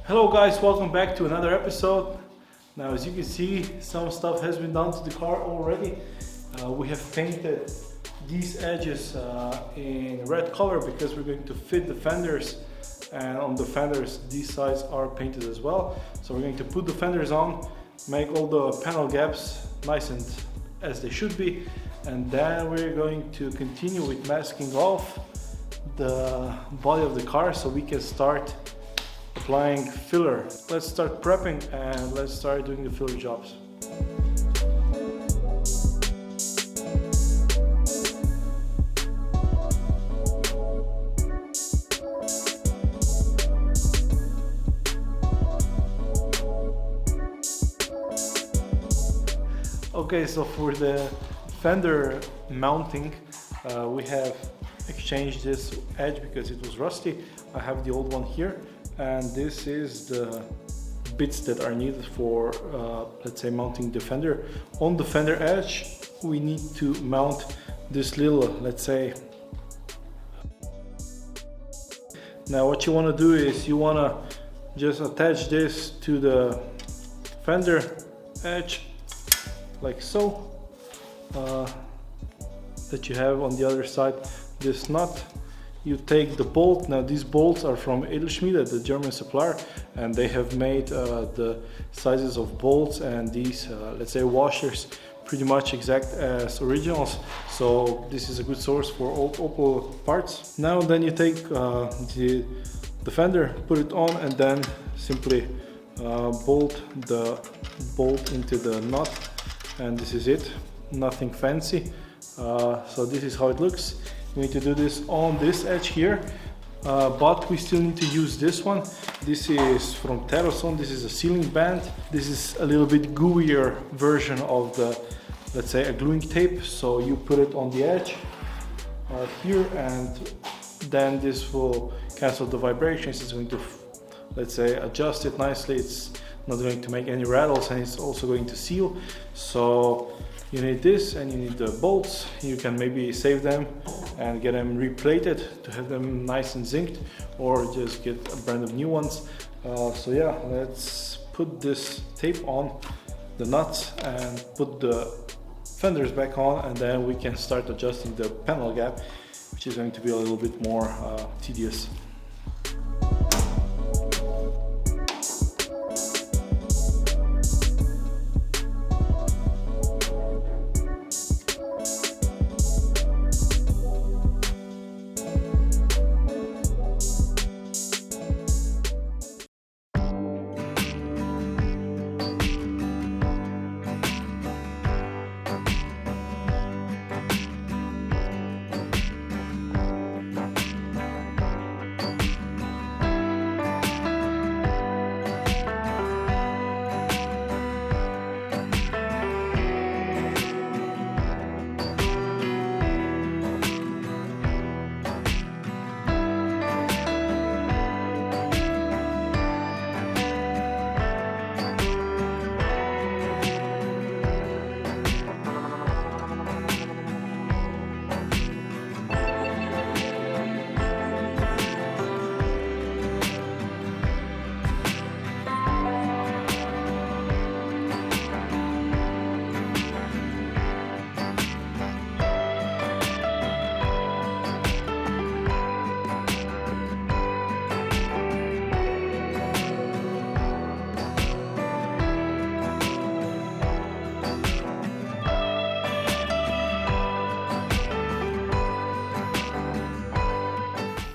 Hello guys, welcome back to another episode. Now as you can see, some stuff has been done to the car already. We have painted these edges in red color because we're going to fit the fenders, and on the fenders these sides are painted as well. So we're going to put the fenders on, make all the panel gaps nice and as they should be, and then we're going to continue with masking off the body of the car so we can start applying filler. Let's start prepping and let's start doing the filler jobs. Okay, so for the fender mounting, we have exchanged this edge because it was rusty. I have the old one here, and this is the bits that are needed for let's say mounting the fender. On the fender edge we need to mount this little, let's say, now what you want to do is you want to just attach this to the fender edge like so, that you have on the other side this nut. You take the bolt. Now these bolts are from Edelschmiede, the German supplier, and they have made the sizes of bolts and these let's say washers pretty much exact as originals, so this is a good source for old Opel parts. Now then you take the fender, put it on, and then simply bolt the bolt into the nut, and this is it, nothing fancy. So this is how it looks. We need to do this on this edge here, but we still need to use this one. This is from Teroson. This is a sealing band. This is a little bit gooier version of the, let's say, a gluing tape. So you put it on the edge here, and then this will cancel the vibrations. It's going to, let's say, adjust it nicely. It's not going to make any rattles, and it's also going to seal. So you need this, and you need the bolts. You can maybe save them and get them replated to have them nice and zinced, or just get a brand of new ones. So yeah, let's put this tape on the nuts and put the fenders back on, and then we can start adjusting the panel gap, which is going to be a little bit more tedious.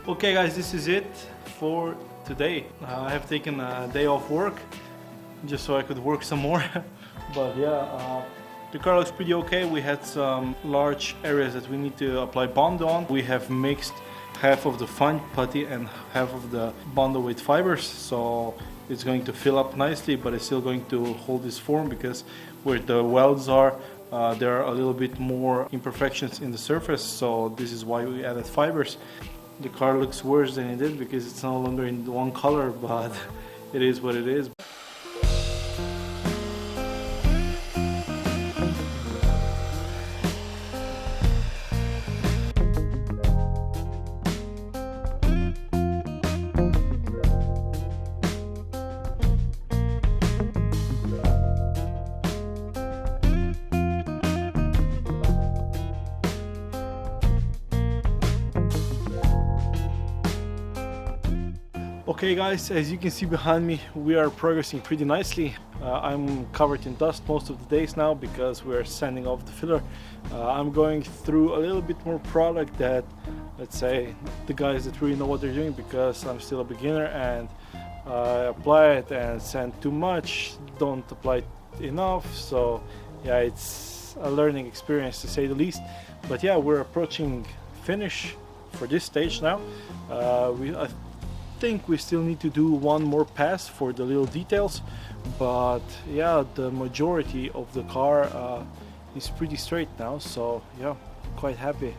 Okay guys, this is it for today. I have taken a day off work just so I could work some more. But yeah, the car looks pretty okay. We had some large areas that we need to apply Bondo on. We have mixed half of the fine putty and half of the Bondo with fibers, so it's going to fill up nicely, but it's still going to hold this form because where the welds are, there are a little bit more imperfections in the surface, so this is why we added fibers. The car looks worse than it did because it's no longer in one color, but it is what it is. Okay guys, as you can see behind me, we are progressing pretty nicely. I'm covered in dust most of the days now because we're sanding off the filler. I'm going through a little bit more product that, let's say, the guys that really know what they're doing, because I'm still a beginner and I apply it and sand too much, don't apply it enough. So yeah, it's a learning experience to say the least. But yeah, we're approaching finish for this stage now. I think we still need to do one more pass for the little details, but yeah, the majority of the car is pretty straight now, so yeah, quite happy.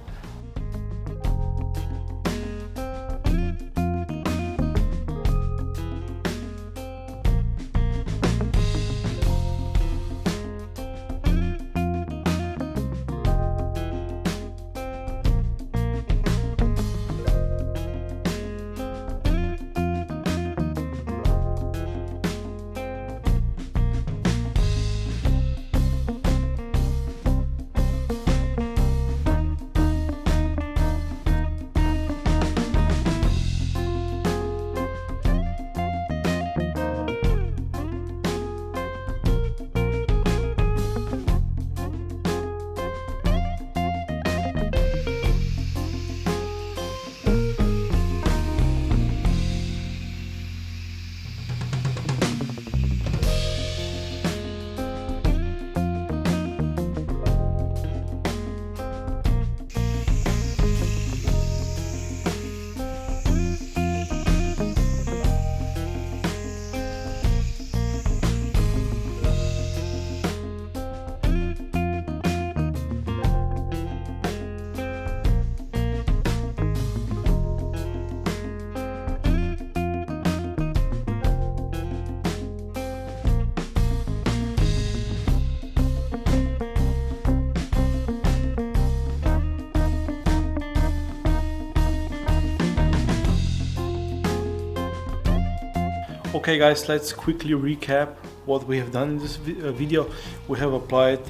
Okay guys, let's quickly recap what we have done in this video. We have applied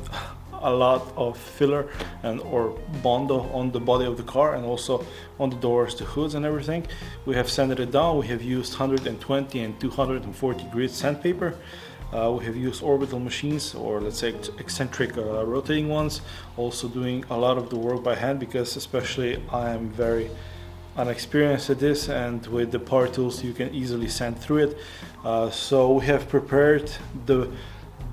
a lot of filler and or Bondo on the body of the car and also on the doors, the hoods and everything. We have sanded it down. We have used 120 and 240 grit sandpaper. We have used orbital machines, or let's say eccentric rotating ones. Also doing a lot of the work by hand, because especially I am very unexperienced at this, and with the power tools you can easily sand through it. So we have prepared the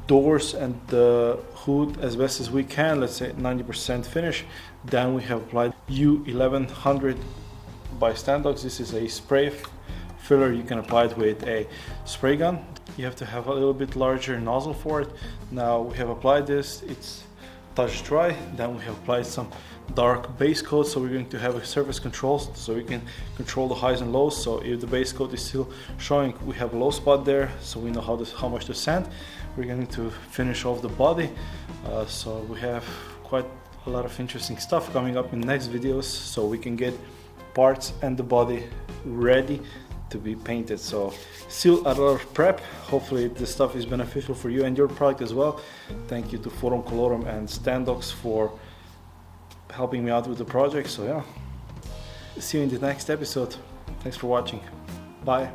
doors and the hood as best as we can, let's say 90% finish. Then we have applied U1100 by Standox. This is a spray filler. You can apply it with a spray gun. You have to have a little bit larger nozzle for it. Now we have applied this, it's touch dry. Then we have applied some dark base coat, so we're going to have a surface control, so we can control the highs and lows. So if the base coat is still showing, we have a low spot there, so we know how much to sand. We're going to finish off the body, so we have quite a lot of interesting stuff coming up in next videos, so we can get parts and the body ready to be painted. So still a lot of prep. Hopefully this stuff is beneficial for you and your product as well. Thank you to Forum Colorum and Standox for helping me out with the project. So yeah, see you in the next episode. Thanks for watching. Bye.